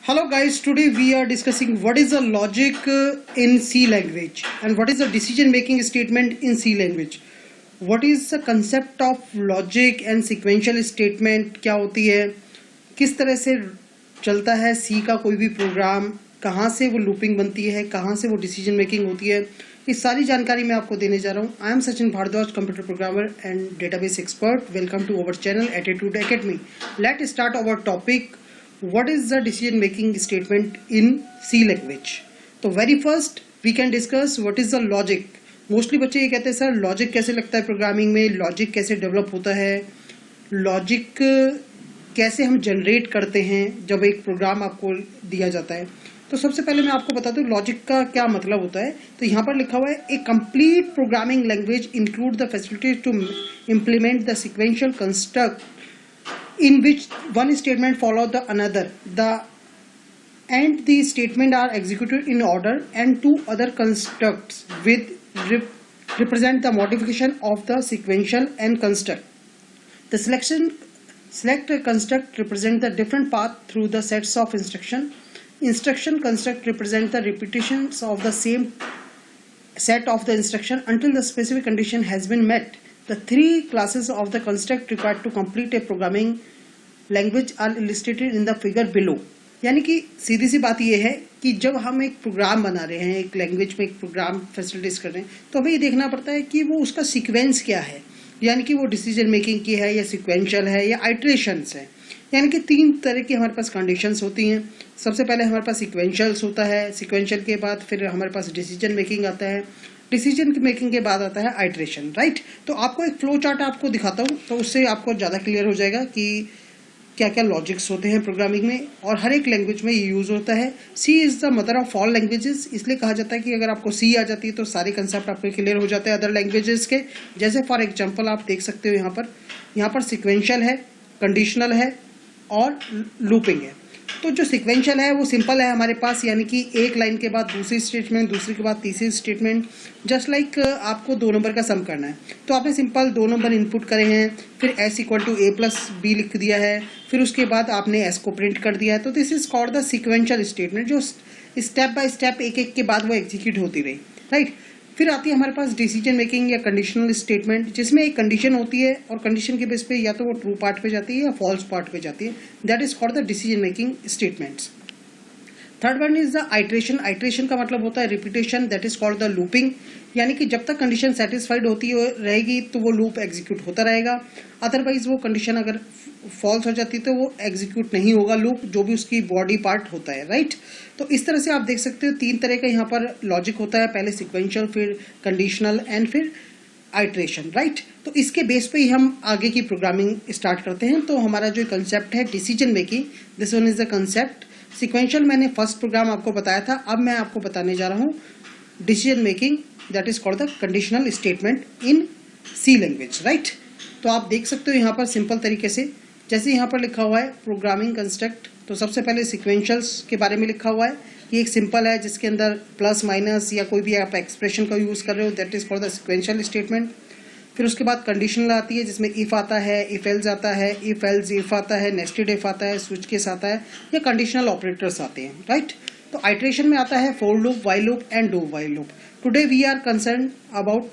Hello guys, today we are discussing what is the logic in C language and what is the decision making statement in C language. What is the concept of logic and sequential statement, क्या होती है, किस तरह से चलता है C का कोई भी प्रोग्राम, कहाँ से वो लूपिंग बनती है, कहाँ से वो डिसीजन मेकिंग होती है, इस सारी जानकारी मैं आपको देने जा रहा हूँ. I am Sachin Bharadwaj, computer programmer and database expert. Welcome to our channel attitude academy. Let start our topic. What is the decision making statement in C language? तो very first we can discuss what is the logic. Mostly बच्चे ये कहते हैं sir logic कैसे लगता है programming में, logic कैसे डेवलप होता है, लॉजिक कैसे हम जनरेट करते हैं जब एक प्रोग्राम आपको दिया जाता है. तो सबसे पहले मैं आपको बता दूं लॉजिक का क्या मतलब होता है. तो यहाँ पर लिखा हुआ है a complete programming language include the facility to implement the sequential construct in which one statement follows the another, the statement are executed in order, and two other constructs with represent the modification of the sequential and construct. The select construct represent the different path through the sets of instruction. Instruction construct represent the repetitions of the same set of the instruction until the specific condition has been met. The three classes of the construct required to complete a programming language are illustrated in the figure below. यानी कि सीधी सी बात यह है कि जब हम एक programme बना रहे हैं, एक लैंग्वेज में एक प्रोग्राम फैसिलिटीज कर रहे हैं, तो हमें ये देखना पड़ता है कि वो उसका सीक्वेंस क्या है, यानी कि वो डिसीजन मेकिंग की है या सिक्वेंशियल है या आइट्रेशंस है. यानी कि तीन तरह की हमारे पास कंडीशंस होती हैं. सबसे पहले हमारे पास सिक्वेंशियल्स होता है, सिक्वेंशियल के बाद फिर हमारे पास डिसीजन मेकिंग आता है, डिसीजन मेकिंग के बाद आता है आइट्रेशन. राइट. तो आपको एक फ्लो चार्ट आपको दिखाता हूँ, तो उससे आपको ज़्यादा क्लियर हो जाएगा कि क्या क्या लॉजिक्स होते हैं प्रोग्रामिंग में, और हर एक लैंग्वेज में ये यूज़ होता है. C is the mother of all languages, इसलिए कहा जाता है कि अगर आपको सी आ जाती है तो सारे कंसेप्ट आपके क्लियर हो जाते हैं अदर लैंग्वेजेस के. जैसे फॉर एग्जांपल आप देख सकते हो यहाँ पर सिक्वेंशियल है, कंडीशनल है और लूपिंग है. तो जो सिक्वेंशियल है वो सिंपल है हमारे पास, यानी कि एक लाइन के बाद दूसरी स्टेटमेंट, दूसरी के बाद तीसरी स्टेटमेंट. जस्ट लाइक आपको 2 नंबर का सम करना है तो आपने सिंपल 2 नंबर इनपुट करे हैं, फिर s equal to a plus B लिख दिया है, फिर उसके बाद आपने s को प्रिंट कर दिया है. तो this is called the sequential statement, जो स्टेप बाय स्टेप एक एक के बाद वो एग्जीक्यूट होती रही. राइट. फिर आती है हमारे पास डिसीजन मेकिंग या कंडीशनल स्टेटमेंट, जिसमें एक कंडीशन होती है और कंडीशन के बेस पे या तो वो ट्रू पार्ट पे जाती है या फॉल्स पार्ट पे जाती है. That is called the decision making statements. Third one is the iteration. Iteration का मतलब होता है repetition, that is called the looping. यानी कि जब तक कंडीशन सेटिस्फाइड होती रहेगी तो वो लूप एग्जीक्यूट होता रहेगा, अदरवाइज वो कंडीशन अगर फॉल्स हो जाती है तो वो एग्जीक्यूट नहीं होगा लूप, जो भी उसकी बॉडी पार्ट होता है. राइट. तो इस तरह से आप देख सकते हो 3 तरह का यहाँ पर लॉजिक होता है, पहले सिक्वेंशियल, फिर कंडीशनल एंड फिर आइट्रेशन. राइट. तो इसके बेस पे ही हम आगे की प्रोग्रामिंग स्टार्ट करते हैं. तो हमारा जो कंसेप्ट है decision making, this one is the concept. Sequential मैंने फर्स्ट प्रोग्राम आपको बताया था, अब मैं आपको बताने जा रहा हूँ decision making, that is called the conditional statement in C language. Right. तो आप देख सकते हो यहाँ पर सिंपल तरीके से, जैसे यहाँ पर लिखा हुआ है प्रोग्रामिंग कंस्ट्रक्ट, तो सबसे पहले सिक्वेंशियल्स के बारे में लिखा हुआ है. ये एक सिंपल है जिसके अंदर प्लस माइनस या कोई भी आप एक्सप्रेशन का यूज़ कर रहे हो, that is called the sequential statement. फिर उसके बाद कंडीशनल आती है जिसमें इफ आता है, इफ एल्स आता है, इफ एल्स इफ आता है, नेस्टेड इफ आता है, स्विच केस आता है, या कंडीशनल ऑपरेटर्स आते हैं. राइट. तो आइट्रेशन में आता है for loop, while loop and do while loop. Today we are concern about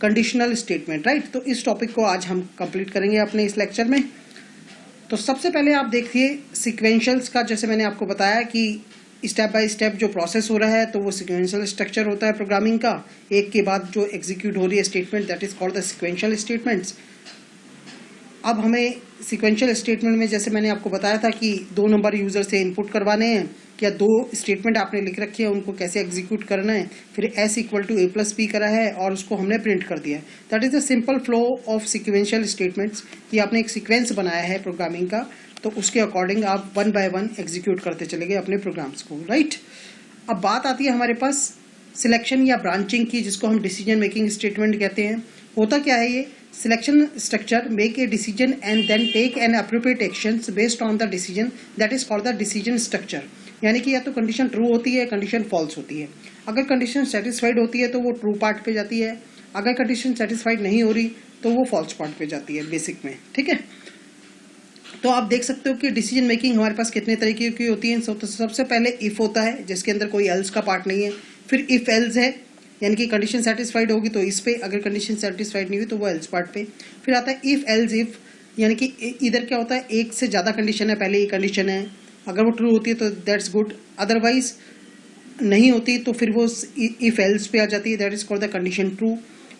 conditional statement. Right. तो इस टॉपिक को आज हम कंप्लीट करेंगे अपने इस लेक्चर में. तो सबसे पहले आप देखिए सिक्वेंशियल्स का, जैसे मैंने आपको बताया कि स्टेप बाय स्टेप जो प्रोसेस हो रहा है तो वो सिक्वेंशियल स्ट्रक्चर होता है प्रोग्रामिंग का, एक के बाद जो एग्जीक्यूट हो रही है statement, that is called the sequential statements. अब हमें सिक्वेंशियल स्टेटमेंट में जैसे मैंने आपको बताया था कि 2 नंबर यूजर से इनपुट करवाने हैं, या 2 स्टेटमेंट आपने लिख रखी है, उनको कैसे एग्जीक्यूट करना है, फिर s equal to a plus B करा है और उसको हमने प्रिंट कर दिया है. That is the simple flow of sequential statements, कि आपने एक सीक्वेंस बनाया है प्रोग्रामिंग का, तो उसके अकॉर्डिंग आप 1 बाय 1 एग्जीक्यूट करते चले गए अपने प्रोग्राम्स को. राइट. अब बात आती है हमारे पास सिलेक्शन या ब्रांचिंग की, जिसको हम डिसीजन मेकिंग स्टेटमेंट कहते हैं. होता क्या है ये selection structure, make a decision and then take an appropriate actions based on the decision, that is called the decision structure. यानी कि या तो कंडीशन ट्रू होती है, कंडीशन फॉल्स होती है. अगर कंडीशन सेटिस्फाइड होती है तो वो ट्रू पार्ट पे जाती है, अगर कंडीशन सेटिस्फाइड नहीं हो रही तो वो फॉल्स पार्ट पे जाती है बेसिक में. ठीक है. तो आप देख सकते हो कि डिसीजन मेकिंग हमारे पास कितने तरीके की होती है। तो सबसे पहले इफ होता है जिसके अंदर कोई एल्स का पार्ट नहीं है, फिर इफ एल्स है यानी कि कंडीशन सेटिस्फाइड होगी तो इस पे, अगर कंडीशन सेटिस्फाइड नहीं हुई तो वो एल्स पार्ट पे। फिर आता है इफ एल्स इफ, यानी कि इधर क्या होता है, एक से ज़्यादा कंडीशन है, पहले ये कंडीशन है, अगर वो ट्रू होती है तो दैट्स गुड, अदरवाइज नहीं होती तो फिर वो इफ एल्स पे आ जाती है, that is called the condition true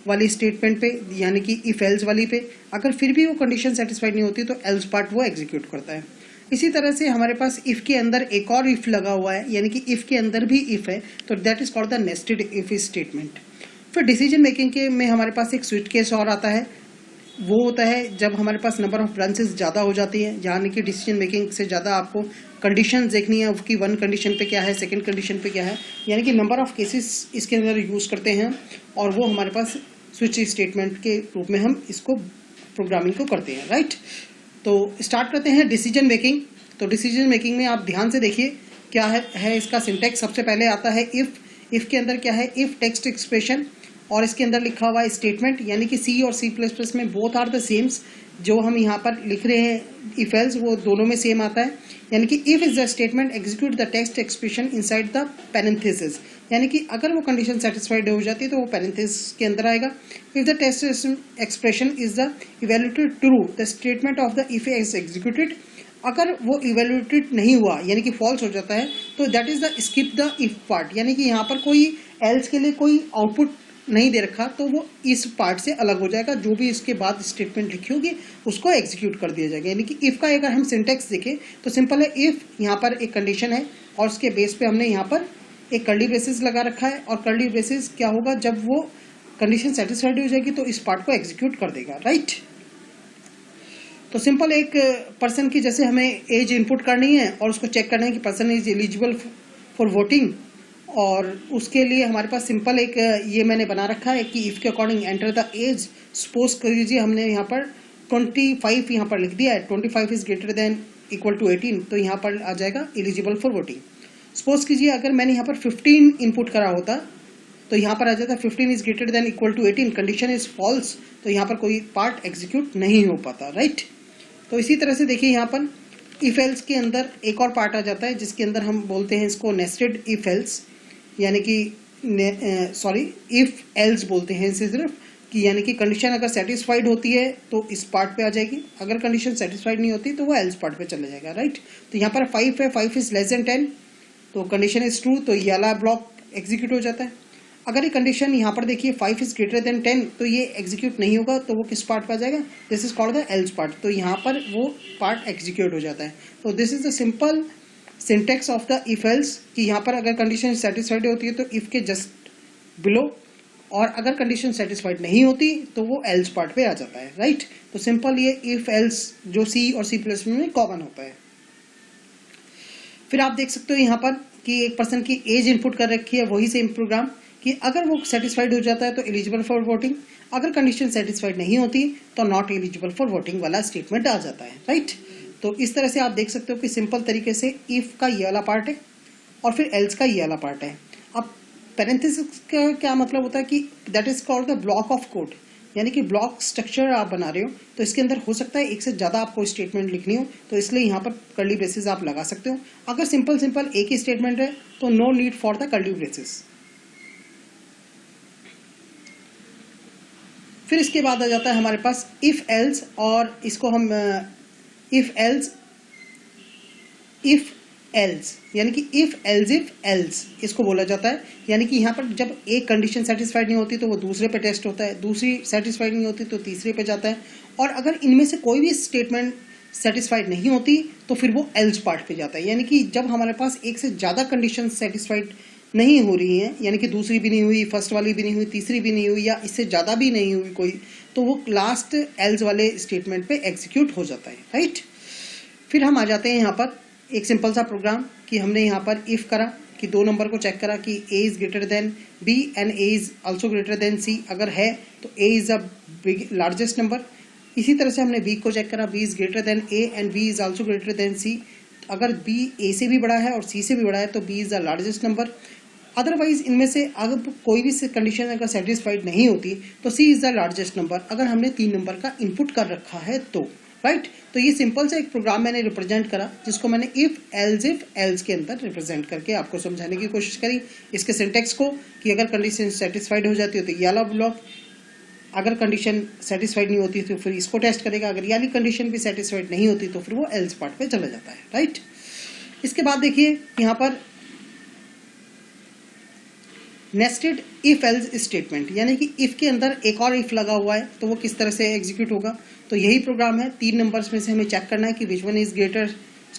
वाली स्टेटमेंट पे, यानी कि इफ एल्स वाली पे। अगर फिर भी वो कंडीशन सेटिस्फाइड नहीं होती तो एल्स पार्ट वो एग्जीक्यूट करता है। इसी तरह से हमारे पास इफ के अंदर एक और इफ लगा हुआ है, यानी कि इफ के अंदर भी इफ है, तो that is called the nested if statement. फिर डिसीजन मेकिंग के में हमारे पास एक स्विच केस और आता है, वो होता है जब हमारे पास नंबर ऑफ ब्रांचेस ज़्यादा हो जाती है, यानी कि डिसीजन मेकिंग से ज़्यादा आपको कंडीशन देखनी है कि वन कंडीशन पे क्या है, सेकंड कंडीशन पे क्या है, यानी कि नंबर ऑफ केसेस इसके अंदर यूज़ करते हैं, और वो हमारे पास स्विच स्टेटमेंट के रूप में हम इसको प्रोग्रामिंग को करते हैं, राइट। तो स्टार्ट करते हैं डिसीजन मेकिंग। तो डिसीजन मेकिंग में आप ध्यान से देखिए क्या है इसका सिंटेक्स। सबसे पहले आता है इफ़ के अंदर क्या है, इफ़ टेक्स्ट एक्सप्रेशन, और इसके अंदर लिखा हुआ है स्टेटमेंट, यानी कि सी और C++ में बोथ आर द सेम्स। जो हम यहाँ पर लिख रहे हैं इफ एल्स, वो दोनों में सेम आता है, यानी कि if is the statement execute the text expression inside the parenthesis, यानी कि अगर वो कंडीशन सेटिस्फाइड हो जाती है तो वो पैरेंथेसिस के अंदर आएगा। If the text expression is the evaluated true, the statement of the if is executed. अगर वो इवैल्यूएटेड नहीं हुआ यानी कि फॉल्स हो जाता है तो that is the skip the if part, यानी कि यहाँ पर कोई एल्स के लिए कोई आउटपुट नहीं दे रखा तो वो इस पार्ट से अलग हो जाएगा, जो भी इसके बाद स्टेटमेंट लिखी होगी उसको एग्जीक्यूट कर दिया जाएगा। यानी कि इफ का अगर हम सिंटेक्स देखें तो सिंपल है, इफ यहाँ पर एक कंडीशन है और उसके बेस पे हमने यहाँ पर एक कर्ली ब्रेसेस लगा रखा है, और कर्ली ब्रेसेस क्या होगा, जब वो कंडीशन सेटिस्फाइड हो जाएगी तो इस पार्ट को एग्जीक्यूट कर देगा, राइट। तो सिंपल एक पर्सन की जैसे हमें एज इनपुट करनी है और उसको चेक करना है कि person is eligible for voting, और उसके लिए हमारे पास सिंपल एक ये मैंने बना रखा है कि इफ़ के according enter the age. Suppose कर लीजिए हमने यहाँ पर 25 यहाँ पर लिख दिया है, 25 is greater than equal to 18, तो यहाँ पर आ जाएगा एलिजिबल फॉर वोटिंग। सपोज कीजिए अगर मैंने यहाँ पर 15 इनपुट करा होता तो यहाँ पर आ जाता 15 is greater than equal to 18, condition is false, तो यहाँ पर कोई पार्ट एग्जीक्यूट नहीं हो पाता, राइट। तो इसी तरह से देखिए यहाँ पर इफ एल्स के अंदर एक और पार्ट आ जाता है जिसके अंदर हम बोलते हैं इसको नेस्टेड इफ एल्स, यानी कि इफ एल्स बोलते हैं इसे सिर्फ, कि यानी कि कंडीशन अगर सेटिस्फाइड होती है तो इस पार्ट पे आ जाएगी, अगर कंडीशन सेटिस्फाइड नहीं होती तो वो एल्स पार्ट पे चला जाएगा, राइट। तो यहाँ पर 5 है, 5 इज लेस देन 10, तो कंडीशन इज ट्रू, तो ये वाला ब्लॉक एग्जीक्यूट हो जाता है। अगर ये कंडीशन यहाँ पर देखिए 5 इज ग्रेटर देन 10, तो ये एग्जीक्यूट नहीं होगा, तो वो किस पार्ट पे आ जाएगा, this is called the L's part, तो यहाँ पर वो पार्ट एग्जीक्यूट हो जाता है। तो this is the simple syntax of the if else, कि यहाँ पर अगर कंडीशन सेटिस्फाइड होती है तो इफ के जस्ट बिलो, और अगर कंडीशन सेटिस्फाइड नहीं होती तो वो एल्स पार्ट पे आ जाता है, राइट। तो सिंपल ये इफ एल्स जो C और C++ में कॉमन होता है। फिर आप देख सकते हो यहाँ पर कि एक पर्सन की एज इनपुट कर रखी है, वही सेम प्रोग्राम, कि अगर वो सेटिस्फाइड हो जाता है तो एलिजिबल फॉर वोटिंग, अगर कंडीशन सेटिस्फाइड नहीं होती तो नॉट एलिजिबल फॉर वोटिंग वाला स्टेटमेंट आ जाता है, राइट। तो इस तरह से आप देख सकते हो कि सिंपल तरीके से इफ का ये वाला पार्ट है और फिर एल्स का ये वाला पार्ट है। अब पैरेंथेसिस का क्या मतलब होता है कि that is called the block of code, यानी कि ब्लॉक स्ट्रक्चर आप बना रहे हो तो इसके अंदर हो सकता है एक से ज़्यादा आपको स्टेटमेंट लिखनी हो, तो इसलिए यहाँ पर कर्ली ब्रेसेस आप लगा सकते हो। अगर सिंपल एक ही स्टेटमेंट है तो no need for the curly braces. फिर इसके बाद आ जाता है हमारे पास इफ एल्स, और इसको हम इफ एल्स यानी कि इफ एल्स इसको बोला जाता है। यानी कि यहाँ पर जब एक कंडीशन सेटिस्फाइड नहीं होती तो वो दूसरे पे टेस्ट होता है, दूसरी सेटिस्फाइड नहीं होती तो तीसरे पे जाता है, और अगर इनमें से कोई भी स्टेटमेंट सेटिस्फाइड नहीं होती तो फिर वो एल्स पार्ट पे जाता है। यानी कि जब हमारे पास एक से ज़्यादा कंडीशन सेटिस्फाइड नहीं हो रही हैं, यानी कि दूसरी भी नहीं हुई, फर्स्ट वाली भी नहीं हुई, तीसरी भी नहीं हुई, या इससे ज़्यादा भी नहीं हुई कोई, तो वो लास्ट एल्स वाले स्टेटमेंट पे एग्जीक्यूट हो जाता है, राइट। फिर हम आ जाते हैं यहाँ पर एक सिंपल सा प्रोग्राम कि हमने यहाँ पर इफ़ करा कि 2 नंबर को चेक करा कि A is greater than B and A is also greater than C, अगर है तो A is the largest number. इसी तरह से हमने B को चेक करा, B is greater than A and B is also greater than C, अगर B A से भी बड़ा है और C से भी बड़ा है तो B is the largest number. Otherwise इनमें से अगर कोई भी कंडीशन अगर सेटिस्फाइड नहीं होती तो C is the largest number, अगर हमने 3 नंबर का इनपुट कर रखा है तो, राइट। तो ये सिंपल सा एक प्रोग्राम मैंने रिप्रेजेंट करा जिसको मैंने इफ एल्स के अंदर रिप्रेजेंट करके आपको समझाने की कोशिश करी इसके सिंटेक्स को, कि अगर कंडीशन सेटिस्फाइड हो जाती हो तो ये वाला ब्लॉक, अगर कंडीशन सेटिस्फाइड नहीं होती तो फिर इसको टेस्ट करेगा, अगर ये वाली कंडीशन भी सेटिस्फाइड नहीं होती तो फिर वो एल्स पार्ट पे चला जाता है, राइट। इसके बाद देखिए यहाँ पर नेस्टेड इफ एल्स स्टेटमेंट, यानी कि इफ के अंदर एक और इफ लगा हुआ है तो वो किस तरह से एग्जीक्यूट होगा। तो यही प्रोग्राम है, 3 नंबर्स में से हमें चेक करना है कि which one is greater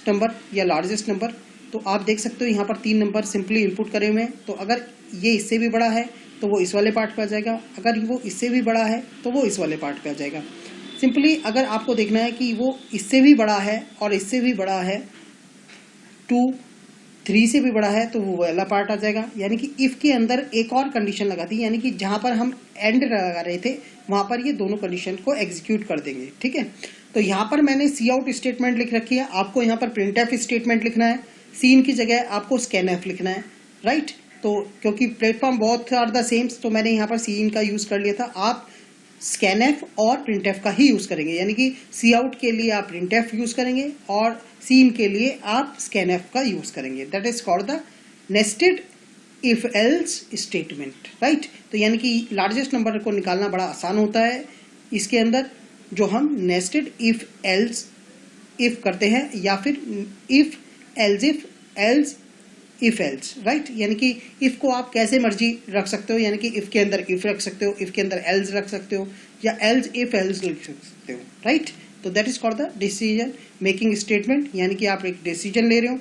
number या लार्जेस्ट नंबर। तो आप देख सकते हो यहाँ पर 3 नंबर सिंपली इनपुट करे हुए हैं, तो अगर ये इससे भी बड़ा है तो वो इस वाले पार्ट पे आ जाएगा, अगर वो इससे भी बड़ा है तो वो इस वाले पार्ट पे आ जाएगा। सिंपली अगर आपको देखना है कि वो इससे भी बड़ा है और इससे भी बड़ा है, 2, 3 से भी बड़ा है तो वो वाला पार्ट आ जाएगा। यानी कि इफ के अंदर एक और कंडीशन लगा थी, यानी कि जहां पर हम एंड लगा रहे थे वहां पर ये दोनों कंडीशन को एग्जीक्यूट कर देंगे, ठीक है। तो यहाँ पर मैंने सी आउट स्टेटमेंट लिख रखी है, आपको यहाँ पर प्रिंट एफ स्टेटमेंट लिखना है, सीन की जगह आपको स्कैन एफ लिखना है, राइट। तो क्योंकि platform both are the same तो मैंने यहाँ पर सीन का यूज कर लिया था, आप स्कैन एफ और प्रिंट एफ का ही यूज करेंगे, यानी कि सी आउट के लिए आप प्रिंट एफ यूज करेंगे और सीन के लिए आप स्कैन एफ का यूज करेंगे। That is called the nested if else statement, right. तो यानी कि लार्जेस्ट नंबर को निकालना बड़ा आसान होता है इसके अंदर, जो हम नेस्टेड इफ एल्स इफ करते हैं, या फिर if else if else, right. यानी कि इफ को आप कैसे मर्जी रख सकते हो, यानी कि इफ के अंदर इफ रख सकते हो, इफ के अंदर एल्स रख सकते हो, या एल्स इफ एल्स लिख सकते हो, राइट। तो that is called the decision making statement, यानी कि आप एक डिसीजन ले रहे हो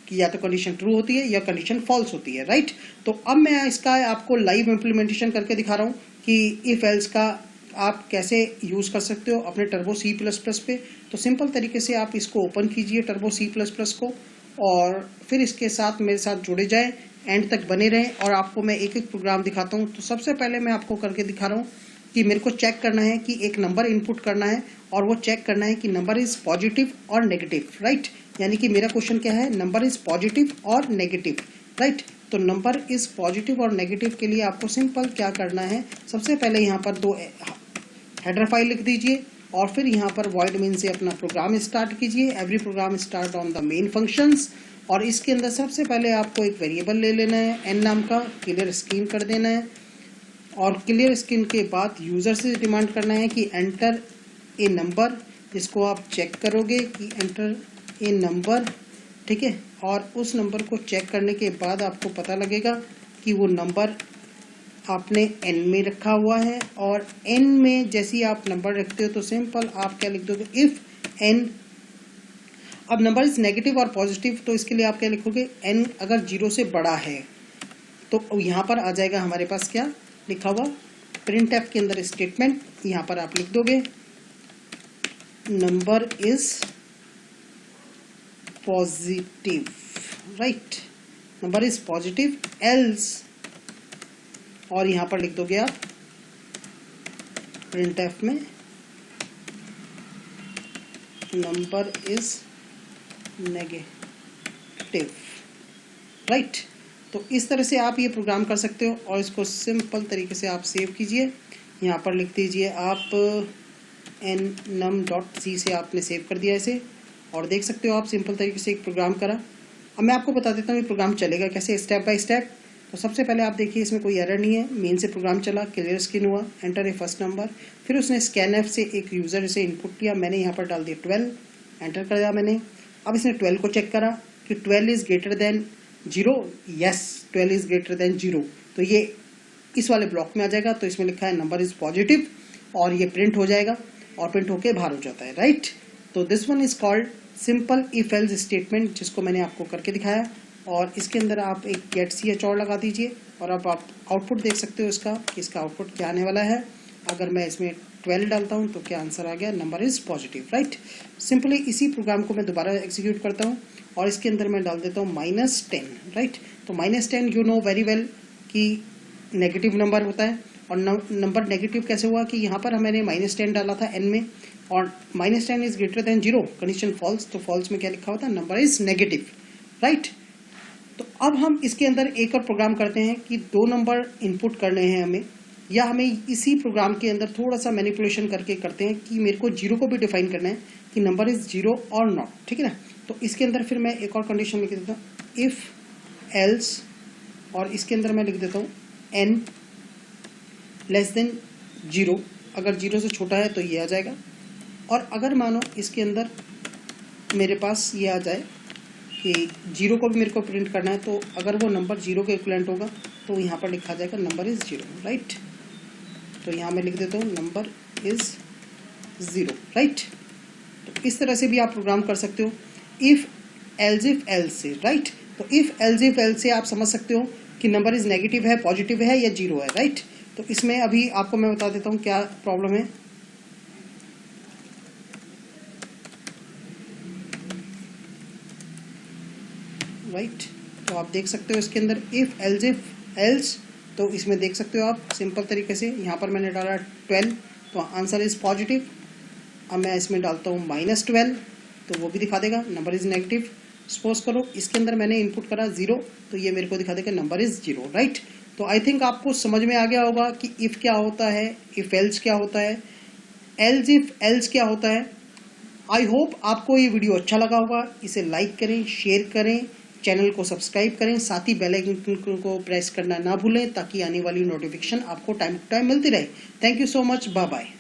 कि या तो कंडीशन ट्रू होती है या कंडीशन फॉल्स होती है, राइट। तो अब मैं इसका आपको लाइव इम्प्लीमेंटेशन करके दिखा रहा हूँ कि इफ एल्स का आप कैसे यूज कर सकते हो अपने टर्बो C++ पे। तो सिंपल तरीके से आप इसको ओपन कीजिए टर्बो C++ को, और फिर इसके साथ मेरे साथ जुड़े जाए, एंड तक बने रहें, और आपको मैं एक एक प्रोग्राम दिखाता हूँ। तो सबसे पहले मैं आपको करके दिखा रहा हूँ कि मेरे को चेक करना है कि एक नंबर इनपुट करना है, और वो चेक करना है कि नंबर इज पॉजिटिव और नेगेटिव, राइट। यानी कि मेरा क्वेश्चन क्या है, नंबर इज पॉजिटिव और नेगेटिव, राइट। तो नंबर इज पॉजिटिव और नेगेटिव के लिए आपको सिंपल क्या करना है, सबसे पहले यहाँ पर 2 हेडर फाइल लिख दीजिए, और फिर यहाँ पर void main से अपना प्रोग्राम स्टार्ट कीजिए। Every programme start on the main functions, और इसके अंदर सबसे पहले आपको एक वेरिएबल ले लेना है n नाम का, क्लियर स्क्रीन कर देना है, और क्लियर स्क्रीन के बाद यूजर से डिमांड करना है कि एंटर ए नंबर, जिसको आप चेक करोगे कि एंटर ए नंबर, ठीक है। और उस नंबर को चेक करने के बाद आपको पता लगेगा कि वो नंबर आपने n में रखा हुआ है, और n में जैसे ही आप नंबर रखते हो तो सिंपल आप क्या लिख दोगे, इफ n, अब नंबर इज नेगेटिव और पॉजिटिव, तो इसके लिए आप क्या लिखोगे, n अगर 0 से बड़ा है तो यहाँ पर आ जाएगा हमारे पास क्या लिखा हुआ, प्रिंट एफ के अंदर स्टेटमेंट, यहाँ पर आप लिख दोगे number is positive, right, number is positive else, और यहाँ पर लिख दोगे आप प्रिंट एफ में नंबर इज नेगेटिव, राइट। तो इस तरह से आप ये प्रोग्राम कर सकते हो, और इसको सिंपल तरीके से आप सेव कीजिए। यहाँ पर लिख दीजिए आप num.c से आपने सेव कर दिया इसे, और देख सकते हो आप सिंपल तरीके से एक प्रोग्राम करा। अब मैं आपको बता देता हूँ ये प्रोग्राम चलेगा कैसे, स्टेप बाय स्टेप। तो सबसे पहले आप देखिए इसमें कोई एरर नहीं है, मेन से प्रोग्राम चला, क्लियर स्क्रीन हुआ, एंटर ए फर्स्ट नंबर, फिर उसने स्कैन एफ से एक यूज़र से इनपुट लिया, मैंने यहाँ पर डाल दिया 12, एंटर कर दिया मैंने। अब इसने 12 को चेक करा कि 12 is greater than 0, yes 12 is greater than 0, तो ये इस वाले ब्लॉक में आ जाएगा। तो इसमें लिखा है नंबर इज़ पॉजिटिव, और ये प्रिंट हो जाएगा, और प्रिंट होके बाहर हो जाता है, राइट। तो this one is called simple if else statement, जिसको मैंने आपको करके दिखाया। और इसके अंदर आप एक गेट ch और लगा दीजिए, और अब आप आउटपुट देख सकते हो इसका कि इसका आउटपुट क्या आने वाला है। अगर मैं इसमें 12 डालता हूं तो क्या आंसर आ गया, number is positive, right. Simply इसी प्रोग्राम को मैं दोबारा एग्जीक्यूट करता हूं, और इसके अंदर मैं डाल देता हूं -10, राइट। तो -10 यू नो वेरी वेल कि नेगेटिव नंबर होता है, और नंबर नेगेटिव कैसे हुआ कि यहाँ पर मैंने -10 डाला था n में, और -10 is greater than 0, condition false, तो फॉल्स में क्या लिखा होता है, नंबर इज नेगेटिव, राइट। तो अब हम इसके अंदर एक और प्रोग्राम करते हैं कि 2 नंबर इनपुट करने हैं हमें, या हमें इसी प्रोग्राम के अंदर थोड़ा सा मैनिपुलेशन करके करते हैं कि मेरे को जीरो को भी डिफाइन करना है कि नंबर इज जीरो और नॉट, ठीक है ना। तो इसके अंदर फिर मैं एक और कंडीशन लिख देता हूँ, इफ एल्स, और इसके अंदर मैं लिख देता हूँ n लेस देन जीरो, अगर जीरो से छोटा है तो ये आ जाएगा। और अगर मानो इसके अंदर मेरे पास ये आ जाए कि जीरो को भी मेरे को प्रिंट करना है, तो अगर वो नंबर जीरो के इक्विवेलेंट होगा तो यहाँ पर लिखा जाएगा नंबर इज़ जीरो, राइट। तो यहाँ मैं लिख देता हूँ नंबर इज़ ज़ीरो, राइट। तो इस तरह से भी आप प्रोग्राम कर सकते हो इफ़ एल्स से, राइट। तो इफ़ एल्स से आप समझ सकते हो कि नंबर इज़ नेगेटिव है, पॉजिटिव है या जीरो है, राइट। तो इसमें अभी आपको मैं बता देता हूँ क्या प्रॉब्लम है। राइट, तो आप देख सकते हो इसके अंदर इफ़ एल्स, तो इसमें देख सकते हो आप सिंपल तरीके से, यहाँ पर मैंने डाला 12, तो आंसर इज़ पॉजिटिव। अब मैं इसमें डालता हूँ -12, तो वो भी दिखा देगा नंबर इज़ नेगेटिव। सपोज करो इसके अंदर मैंने इनपुट करा 0, तो ये मेरे को दिखा देगा नंबर इज़ 0, राइट। तो आई थिंक आपको समझ में आ गया होगा कि इफ़ क्या होता है, इफ़ एल्स क्या होता है, एल्स क्या होता है। आई होप आपको ये वीडियो अच्छा लगा होगा। इसे लाइक करें, शेयर करें, चैनल को सब्सक्राइब करें, साथ ही बेल आइकन को प्रेस करना ना भूलें ताकि आने वाली नोटिफिकेशन आपको टाइम टू टाइम मिलती रहे। Thank you so much, bye bye.